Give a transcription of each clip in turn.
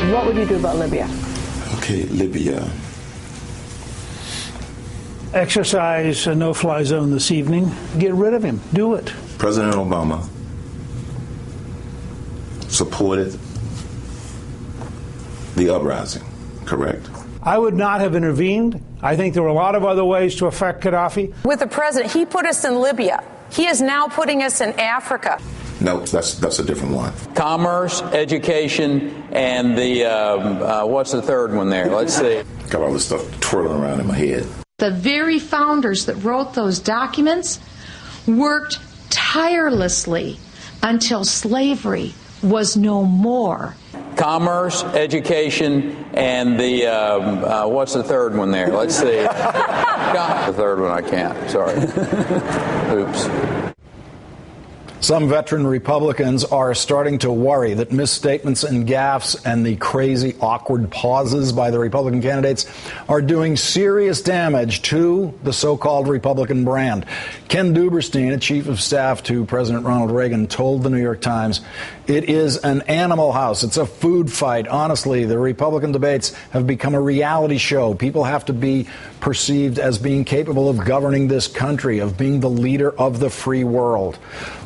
What would you do about Libya? Okay, Libya. Exercise a no-fly zone this evening. Get rid of him. Do it. President Obama supported the uprising, correct? I would not have intervened. I think there were a lot of other ways to affect Gaddafi. With the president, he put us in Libya. He is now putting us in Africa. No, that's a different one. Commerce, education, and the, what's the third one there? Let's see. Got all this stuff twirling around in my head. The very founders that wrote those documents worked tirelessly until slavery was no more. Commerce, education, and the, what's the third one there? Let's see. The third one I can't. Sorry. Oops. Some veteran Republicans are starting to worry that misstatements and gaffes and the crazy, awkward pauses by the Republican candidates are doing serious damage to the so-called Republican brand. Ken Duberstein, a chief of staff to President Ronald Reagan, told the New York Times, "It is an animal house. It's a food fight. Honestly, the Republican debates have become a reality show. People have to be perceived as being capable of governing this country, of being the leader of the free world."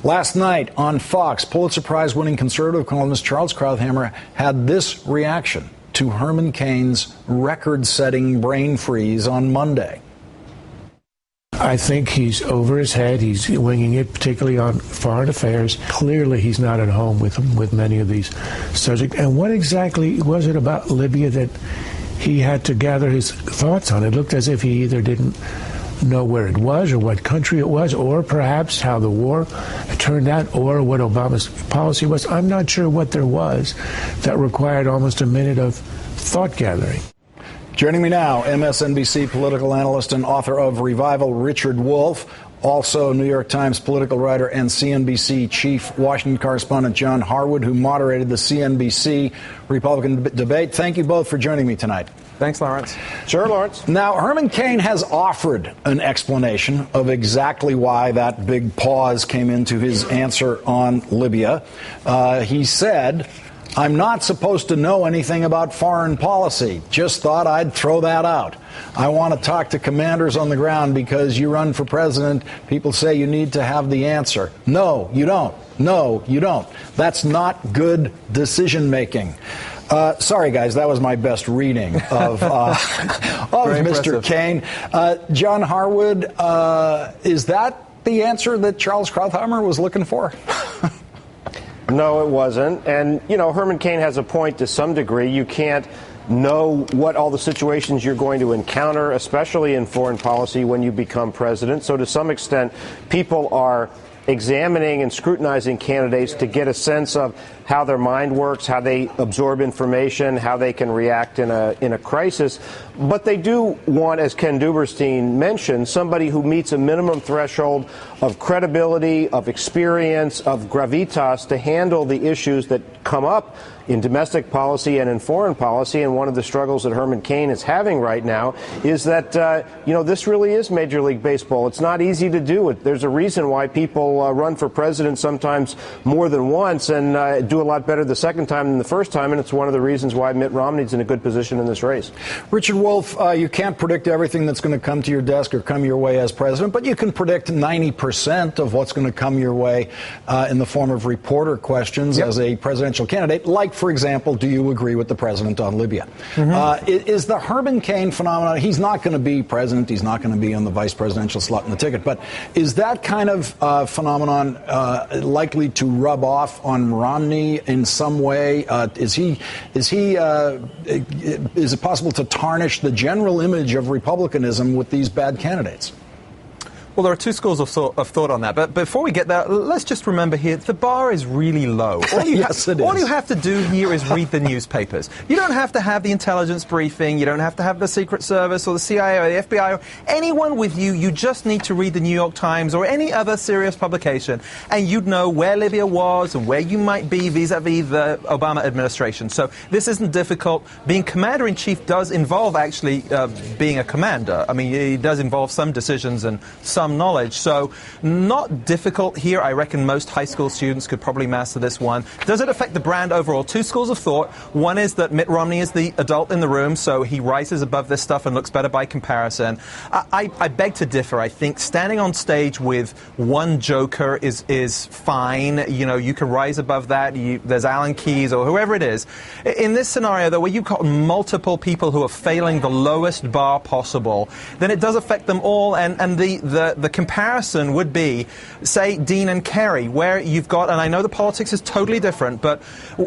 Last night on Fox, Pulitzer Prize-winning conservative columnist Charles Krauthammer had this reaction to Herman Cain's record-setting brain freeze on Monday. I think he's over his head. He's winging it, particularly on foreign affairs. Clearly, he's not at home with many of these subjects. And what exactly was it about Libya that he had to gather his thoughts on? It looked as if he either didn't know where it was or what country it was, or perhaps how the war turned out, or what Obama's policy was. I'm not sure what there was that required almost a minute of thought gathering. Joining me now, MSNBC political analyst and author of Revival, Richard Wolff. Also, New York Times political writer and CNBC chief Washington correspondent John Harwood, who moderated the CNBC Republican debate. Thank you both for joining me tonight. Thanks, Lawrence. Sure, Lawrence. Now, Herman Cain has offered an explanation of exactly why that big pause came into his answer on Libya. He said, "I'm not supposed to know anything about foreign policy. Just thought I'd throw that out. I want to talk to commanders on the ground because you run for president. People say you need to have the answer. No, you don't. No, you don't. That's not good decision making." Sorry, guys, that was my best reading of Mr. Cain. John Harwood, is that the answer that Charles Krauthammer was looking for? No, it wasn't. And, you know, Herman Cain has a point to some degree. You can't know what all the situations you're going to encounter, especially in foreign policy, when you become president. So to some extent, people are examining and scrutinizing candidates to get a sense of how their mind works, how they absorb information, how they can react in a crisis. But they do want, as Ken Duberstein mentioned, somebody who meets a minimum threshold of credibility, of experience, of gravitas to handle the issues that come up in domestic policy and in foreign policy. And one of the struggles that Herman Cain is having right now is that, this really is Major League Baseball. It's not easy to do it. There's a reason why people run for president sometimes more than once and do a lot better the second time than the first time. And it's one of the reasons why Mitt Romney's in a good position in this race. Richard Wolff, you can't predict everything that's going to come to your desk or come your way as president, but you can predict 90% of what's going to come your way in the form of reporter questions as a presidential candidate. Like, for example, do you agree with the president on Libya? Is the Herman Cain phenomenon, he's not going to be president, he's not going to be on the vice presidential slot in the ticket, but is that kind of phenomenon likely to rub off on Romney in some way? Is it possible to tarnish the general image of republicanism with these bad candidates? Well, there are two schools of thought on that. But before we get there, let's just remember here, the bar is really low. All you have to do here is read the newspapers. You don't have to have the intelligence briefing. You don't have to have the Secret Service or the CIA or the FBI or anyone with you. You just need to read the New York Times or any other serious publication, and you'd know where Libya was and where you might be vis-a-vis the Obama administration. So this isn't difficult. Being commander-in-chief does involve actually being a commander. I mean, it does involve some decisions and some some knowledge. So not difficult here. I reckon most high school students could probably master this one. Does it affect the brand overall? Two schools of thought. One is that Mitt Romney is the adult in the room, so he rises above this stuff and looks better by comparison. I beg to differ. I think standing on stage with one joker is fine. You know, you can rise above that. There's Alan Keyes or whoever it is. In this scenario, though, where you've got multiple people who are failing the lowest bar possible, then it does affect them all. And the comparison would be, say, Dean and Kerry, where you've got, and I know the politics is totally different, but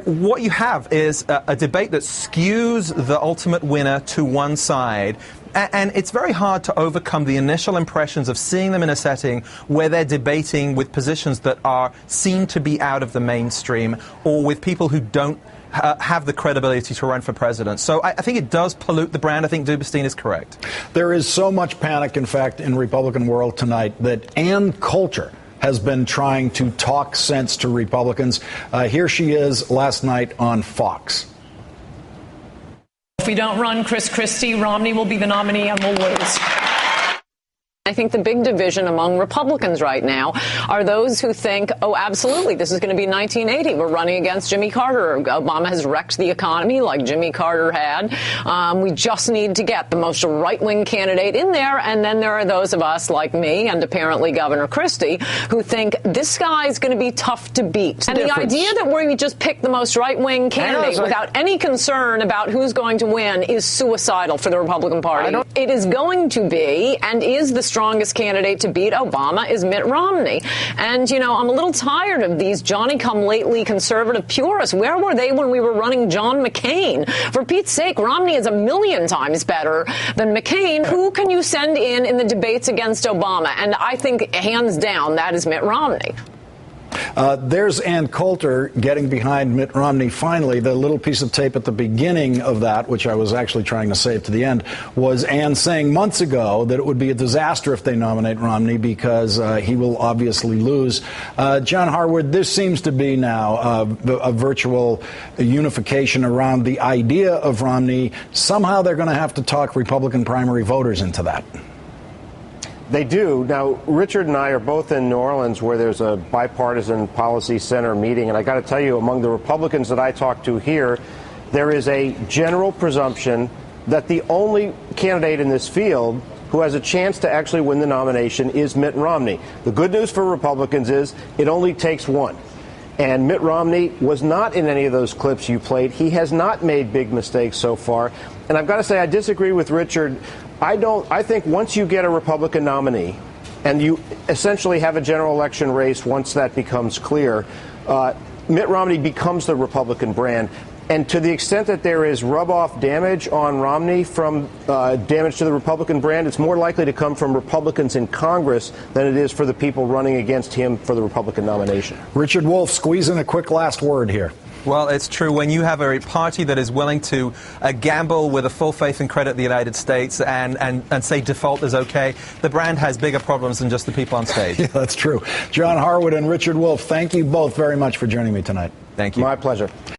what you have is a debate that skews the ultimate winner to one side. And it's very hard to overcome the initial impressions of seeing them in a setting where they're debating with positions that seem to be out of the mainstream, or with people who don't have the credibility to run for president. So I think it does pollute the brand. I think Dubestein is correct. There is so much panic, in fact, in Republican world tonight that Ann Coulter has been trying to talk sense to Republicans. Here she is last night on Fox. If we don't run Chris Christie, Romney will be the nominee and we'll lose. I think the big division among Republicans right now are those who think, oh, absolutely, this is going to be 1980. We're running against Jimmy Carter. Obama has wrecked the economy like Jimmy Carter had. We just need to get the most right-wing candidate in there. And then there are those of us like me and apparently Governor Christie who think this guy is going to be tough to beat. And the idea that we just pick the most right-wing candidate without any concern about who's going to win is suicidal for the Republican Party. It is going to be and is the strongest candidate to beat Obama is Mitt Romney. And, you know, I'm a little tired of these Johnny-come-lately conservative purists. Where were they when we were running John McCain? For Pete's sake, Romney is 1,000,000 times better than McCain. Who can you send in the debates against Obama? And I think, hands down, that is Mitt Romney. There's Ann Coulter getting behind Mitt Romney. Finally, the little piece of tape at the beginning of that, which I was actually trying to save to the end, was Ann saying months ago that it would be a disaster if they nominate Romney because he will obviously lose. John Harwood, there seems to be now a virtual unification around the idea of Romney. Somehow they're going to have to talk Republican primary voters into that. They do. Now, Richard and I are both in New Orleans where there's a bipartisan policy center meeting. And I got to tell you, among the Republicans that I talk to here, there is a general presumption that the only candidate in this field who has a chance to actually win the nomination is Mitt Romney. The good news for Republicans is it only takes one. And Mitt Romney was not in any of those clips you played. He has not made big mistakes so far. And I've got to say, I disagree with Richard. I think once you get a Republican nominee and you essentially have a general election race, once that becomes clear, Mitt Romney becomes the Republican brand. And to the extent that there is rub-off damage on Romney from damage to the Republican brand, it's more likely to come from Republicans in Congress than it is for the people running against him for the Republican nomination. Richard Wolff, squeeze in a quick last word here. Well, it's true. When you have a party that is willing to gamble with a full faith and credit the United States and say default is okay, the brand has bigger problems than just the people on stage. Yeah, that's true. John Harwood and Richard Wolff, thank you both very much for joining me tonight. Thank you. My pleasure.